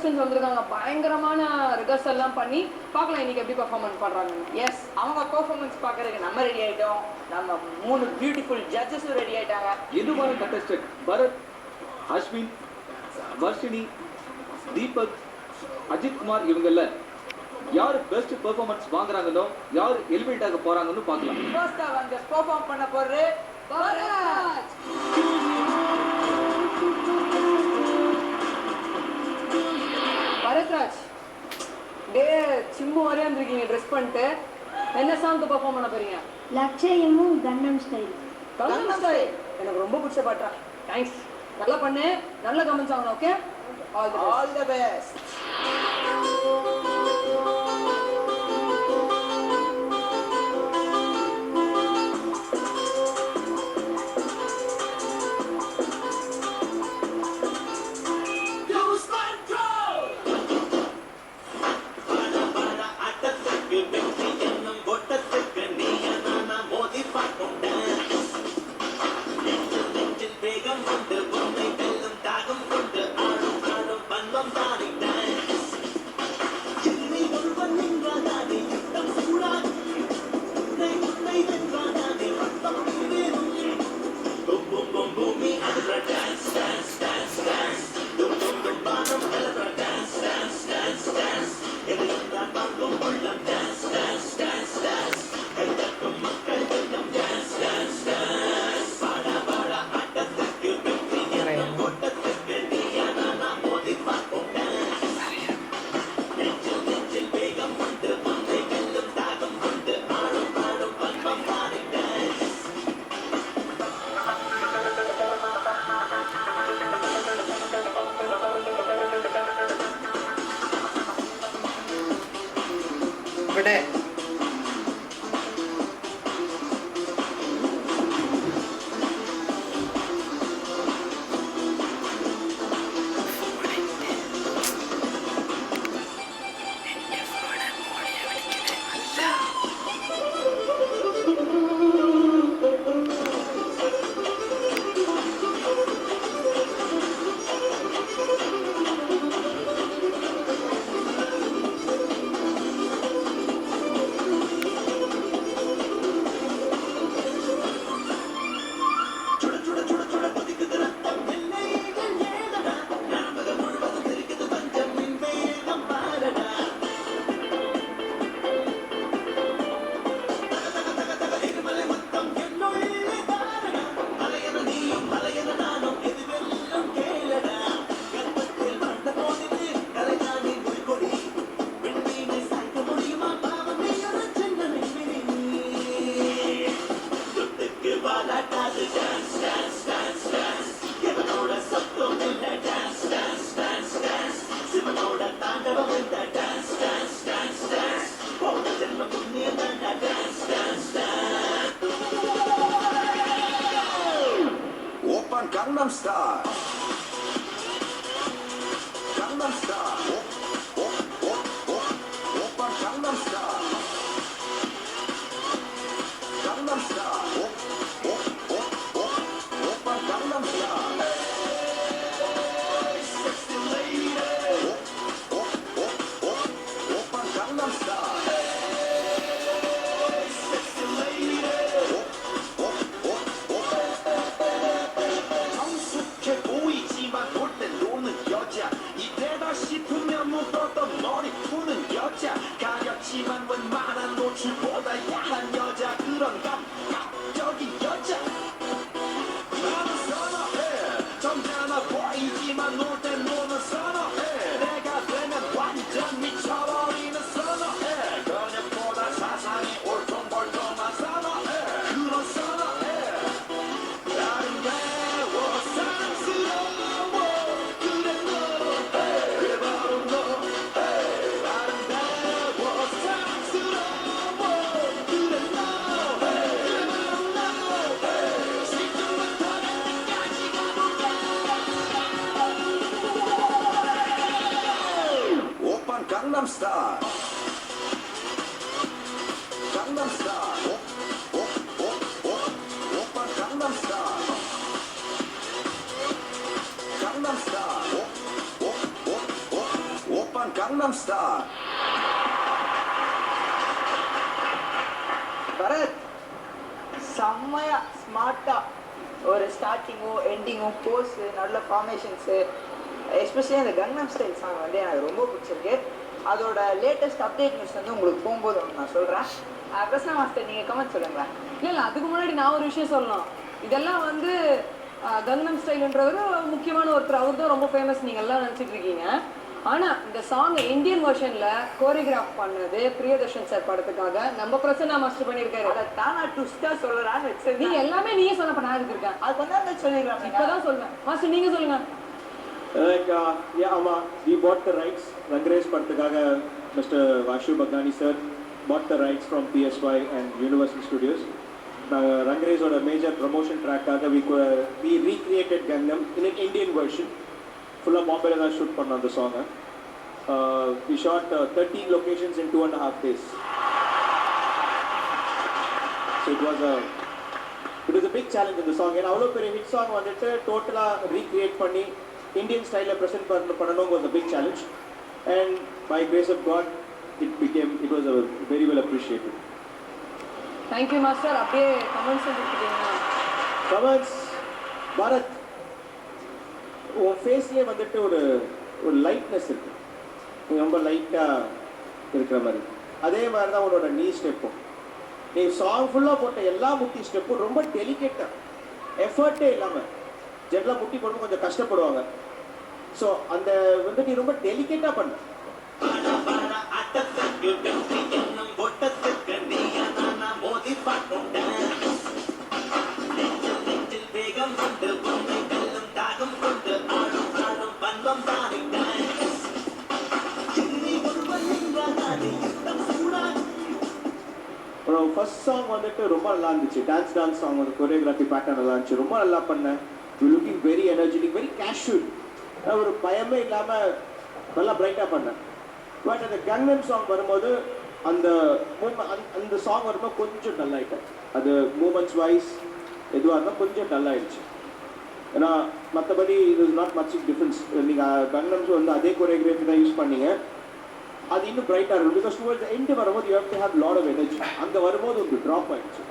Contestants வந்திருக்காங்க. பயங்கரமான ரிஹர்சல்லாம் பண்ணி பார்க்கலாம் இன்னைக்கு எப்படி பெர்ஃபார்மன்ஸ் பண்றாங்க. எஸ், அவங்க பெர்ஃபார்மன்ஸ் பார்க்கறதுக்கு நம்ம ரெடி ஆயிட்டோம். நம்ம 3 பியூட்டிஃபுல் ஜட்ஜஸும் ரெடி ஆயிட்டாங்க. எதுவான கண்டஸ்டன்ட் பரத், அஸ்வின், வர்ஷினி, தீபக், அஜித் குமார் இவங்கல்ல யார் பெஸ்ட் பெர்ஃபார்மன்ஸ் வாங்குறாங்கன்னோ யார் எலிமினேட் ஆக போறாங்கன்னு பார்க்கலாம். ஃபர்ஸ்டா வந்து பெர்ஃபார்ம் பண்ண போறது பரத். பரத்ராஜ், டே சிம்மு வரையா இருந்திருக்கீங்க ட்ரெஸ் பண்ணிட்டு. என்ன சாங்க்கு பெர்ஃபார்ம் பண்ண போறீங்க? லட்சயமும் கண்ணம் ஸ்டைல். கண்ணம் ஸ்டைல் எனக்கு ரொம்ப பிடிச்ச பாட்டா. தேங்க்ஸ், நல்லா பண்ணு, நல்ல கமெண்ட்ஸ் ஆகணும். Okay, all the best. விடு. Gangnam Style. Gangnam Style. Oppa Gangnam Style. Gangnam Style. Oppa Gangnam Style. Sexy lady. Oppa Gangnam Style. Sexy lady. 정숙해 보이지만 놀 땐 노는 여자 이때다 싶으면 묻었던 머리 푸는 여자 가렸지만 웬만한 노출보다 야한 여자 그런 감각적인 여자 나는 선호해 점잖아 보이지만 놀 땐 노는 선호해 내가 되면 완전 미쳐버리는 선호해 그녀보다 사상이 올통벌통한 선호해 그런 선호해 아름다워 사랑스러워 그래 너 그래 바로 너 아름다워 사랑스러워 그래 너 그래 바로 너 지금부터 끝까지 가볼까 오빤 강남스타일 강남스타일 오빤 강남스타일 강남스타일 Open Gangnam Style. Bharat செம்மையா ஸ்மார்ட்டா ஒரு ஸ்டார்டிங்கோ எண்டிங்கோ போஸ் நல்ல ஃபார்மேஷன்ஸு எஸ்பெஷலி அந்த கங்னம் ஸ்டைல் சாங் வந்து எனக்கு ரொம்ப பிடிச்சிருக்கு. அதோட லேட்டஸ்ட் அப்டேட் நியூஸ் வந்து உங்களுக்கு போகும்போது ஒன்று நான் சொல்கிறேன். பிரசன்னா மாஸ்டர் நீங்கள் கமெண்ட் சொல்லுங்களேன். இல்லை அதுக்கு முன்னாடி நான் ஒரு விஷயம் சொல்லலாம். இதெல்லாம் வந்து கங்னம் ஸ்டைல்ன்றவர் முக்கியமான ஒருத்தர், அவர் தான் ரொம்ப ஃபேமஸ் நீங்கள் எல்லாம் நினச்சிட்டு இருக்கீங்க. ஆனால் இந்த சாங் இந்தியன் வெர்ஷனில் கோரியோகிராஃப் பண்ணது பிரியதர்ஷன் சார் படத்துக்காக நம்ம பிரசன்னா மாஸ்டர் பண்ணியிருக்காரு. அதை தான் நான் ட்விஸ்டாக சொல்லலான்னு வச்சது. நீ எல்லாமே நீயே சொன்னப்ப நான் இருக்கேன். அது வந்து சொல்லிடுறேன். இப்போ தான் சொல்லுவேன். மாஸ்டர் நீங்கள் சொல்லுங்கள். ஆமாம், we bought the rights. Rangrez படத்துக்காக Mr. Vashu Bhagani sir bought the rights from PSY and Universal Studios. Rangrezோட மேஜர் ப்ரமோஷன் ட்ராக்காக we recreated Gangnam in an Indian version. ஃபுல்லாக பாம்பேல தான் ஷூட் பண்ணோம் அந்த சாங்கை. We shot 13 locations in 2.5 days. So it was a big challenge in the song. ஏன்னா அவ்வளோ பெரிய ஹிட் சாங் வந்துட்டு டோட்டலாக ரீக்ரியேட் பண்ணி இந்தியன் ஸ்டைலில் ப்ரெசென்ட் பண்ணணும் was a big challenge, and by grace of God it was a very well appreciated. Thank you master. அப்படியே comments கொடுத்துட்டீங்கன்னா கமெண்ட்ஸ். பரத், உன் ஃபேஸ்லேயே வந்துட்டு ஒரு லைட்னஸ் இருக்கு, நீ ரொம்ப லைட்டாக இருக்கிற மாதிரி. அதே மாதிரி தான் உன்னோட நீ ஸ்டெப்பும். நீ சாங் ஃபுல்லாக போட்ட எல்லா முட்டி ஸ்டெப்பும் ரொம்ப டெலிகேட்டாக, எஃபர்ட்டே இல்லாமல். ஜென்ரலாக முட்டி போட்டு கொஞ்சம் கஷ்டப்படுவாங்க. ஸோ அந்த வந்து நீ ரொம்ப டெலிகேட்டாக பண்ண. ஃபர்ஸ்ட் சாங் வந்துட்டு ரொம்ப நல்லா இருந்துச்சு. டான்ஸ் சாங் வந்து கொரியோகிராஃபி பேட்டர்ன் நல்லா இருந்துச்சு. ரொம்ப நல்லா பண்ணேன். You looking very energetic, very casual. ஒரு பயமே இல்லாமல் நல்லா பிரைட்டாக பண்ணேன். பட் அந்த கங்னம் சாங் வரும்போது அந்த சாங் வரும்போது கொஞ்சம் டல் ஆகிட்டேன். அது மூமெண்ட்ஸ் வைஸ் எதுவாக இருந்தால் கொஞ்சம் டல் ஆகிடுச்சு. ஏன்னா மற்றபடி இது இஸ் நாட் மச் டிஃப்ரென்ஸ். நீங்கள் கங்னம்ஸ் வந்து அதே கொரியோகிராஃபி தான் யூஸ் பண்ணீங்க. அது இன்னும் பிரைட்டாக இருக்கும். பிகாஸ் டுவர்ட்ஸ் எண்டு வரும்போது you have to have lot of energy. அங்கே வரும்போது உங்களுக்கு ட்ராப் ஆகிடுச்சு.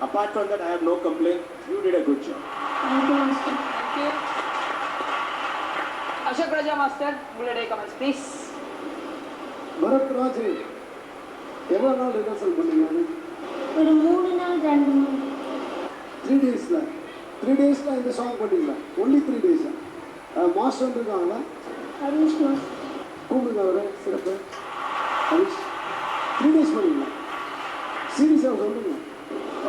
Apart from that I have no complaint. You did a good job. Thank you. Ashok Raja master, உங்களுடைய கமெண்ட்ஸ் ப்ளீஸ். பரத் ராஜ், எவ்வளோ நாள் ரிஹர்சல் பண்ணீங்க? ஒரு 3 நாள் 2 நாள் 3 daysல 3 daysல இந்த சாங் பண்ணீங்களா? Only 3 days. மாஸ்டர் வந்துருக்காங்களா? ஹரிஷ் மாஸ்டர் கூப்பிடுங்க அவரை. சிறப்பு. ஹரிஷ் 3 days பண்ணீங்களா? சீரியஸாக சொல்லுங்க.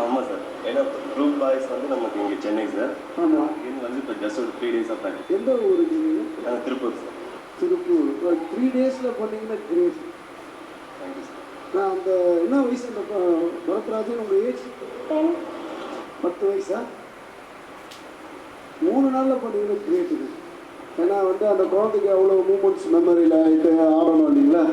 ஆமாம் சார். ஏன்னா குரூப் பாய்ஸ் வந்து நமக்கு இங்கே சென்னை சார். ஆமாம். இங்கே வந்து இப்போ ஜஸ்ட் ஒரு 3 days ஆஃப் எந்த ஊருக்கு நீங்கள்? நாங்கள் திருப்பூர் சார். திருப்பூர். 3 daysல பண்ணீங்கன்னா கிரேட். Thank you sir. நான் அந்த என்ன வயசு அந்த பரத்ராஜன் உங்கள் ஏஜ்? 10 வயசா? 3 நாளில் பண்ணீங்கன்னா கிரேட் இது. ஏன்னா வந்து அந்த குழந்தைக்கு அவ்வளோ மூமெண்ட்ஸ் மெமரியில் ஆகிட்டு ஆடணும் இல்லைங்களா?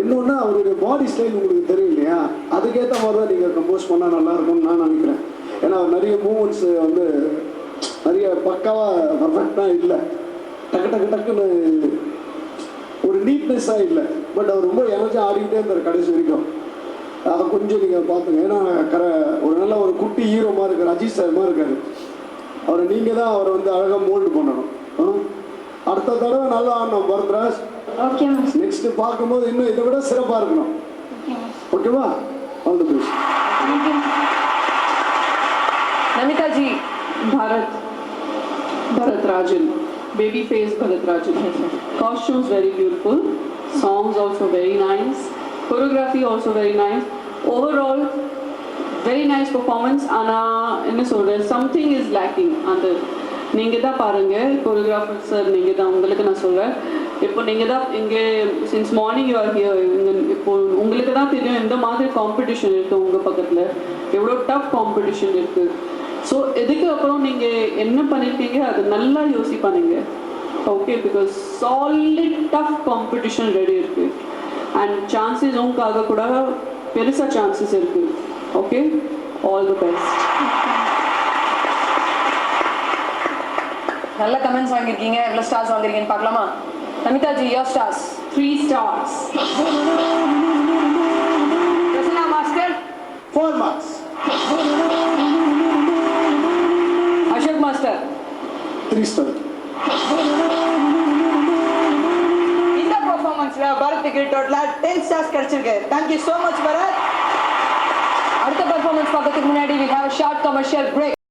இன்னொன்று அவருடைய பாடி ஸ்டைல் உங்களுக்கு தெரியும் இல்லையா? அதுக்கேற்ற மாதிரி தான் நீங்கள் கம்போஸ் பண்ணால் நல்லாயிருக்கும்னு நான் நினைக்கிறேன். ஏன்னா நிறைய மூமெண்ட்ஸ் வந்து நிறைய பக்காவாக பர்ஃபெக்டாக இல்லை, டக்குன்னு ஒரு நீட்னஸாக இல்லை. பட் அவர் ரொம்ப எனர்ஜியாக ஆடிக்கிட்டே இருந்தார் கடைசி வரைக்கும். அதை கொஞ்சம் நீங்கள் பார்த்துங்க. ஏன்னா ஒரு நல்ல ஒரு குட்டி ஹீரோமாக இருக்கார், அஜித் சார் மாதிரி இருக்கார். அவரை நீங்கள் தான் அவரை வந்து அழகாக மோல்டு பண்ணணும். அடுத்த தடவை நல்லா ஆடணும் பரத்ராஜ். Okay master. நெக்ஸ்ட் பார்க்கும்போது இன்னும் இதை விட சிறப்பாக இருக்கணும். ஓகேவா? All the best. Namita ji. Bharat Rajan, baby face Bharat Rajan. Costumes very beautiful, songs also very nice, choreography also very nice. Overall, very nice performance. Ana, என்ன சொல்ற, something is lacking. அந்த நீங்கள் தான் பாருங்கள், கொரியோகிராஃபர் சார் நீங்கள் தான். உங்களுக்கு நான் சொல்கிறேன், இப்போ நீங்கள் தான் இங்கே since morning you are here. இப்போ உங்களுக்கு தான் தெரியும் எந்த மாதிரி காம்படிஷன் இருக்குது உங்கள் பக்கத்தில், எவ்வளோ டஃப் காம்படிஷன் இருக்குது. ஸோ இதுக்கு அப்புறம் நீங்கள் என்ன பண்ணியிருக்கீங்க அது நல்லா யோசிப்பானுங்க. Okay, because solid tough competition ready இருக்குது. அண்ட் சான்சஸ் உங்களுக்காக கூட பெருசாக சான்சஸ் இருக்குது. Okay, all the best. நல்ல கமெண்ட்ஸ் வாங்கியிருக்கீங்க. எவ்வளோ ஸ்டார்ஸ் வாங்கியிருக்கீங்கன்னு பார்க்கலாமா? Namita ji, your stars. 3 stars. Prasanna Master. 4 marks. Ashok Master. 3 star. இந்த பெர்ஃபார்மன்ஸ்ல பரத்துக்கு டோட்டலா 10 ஸ்டார்ஸ் கிடைச்சிருக்கு. Thank you so much Bharat. அடுத்த பெர்ஃபார்மன்ஸ் பார்க்கறதுக்கு முன்னாடி we have a short commercial break.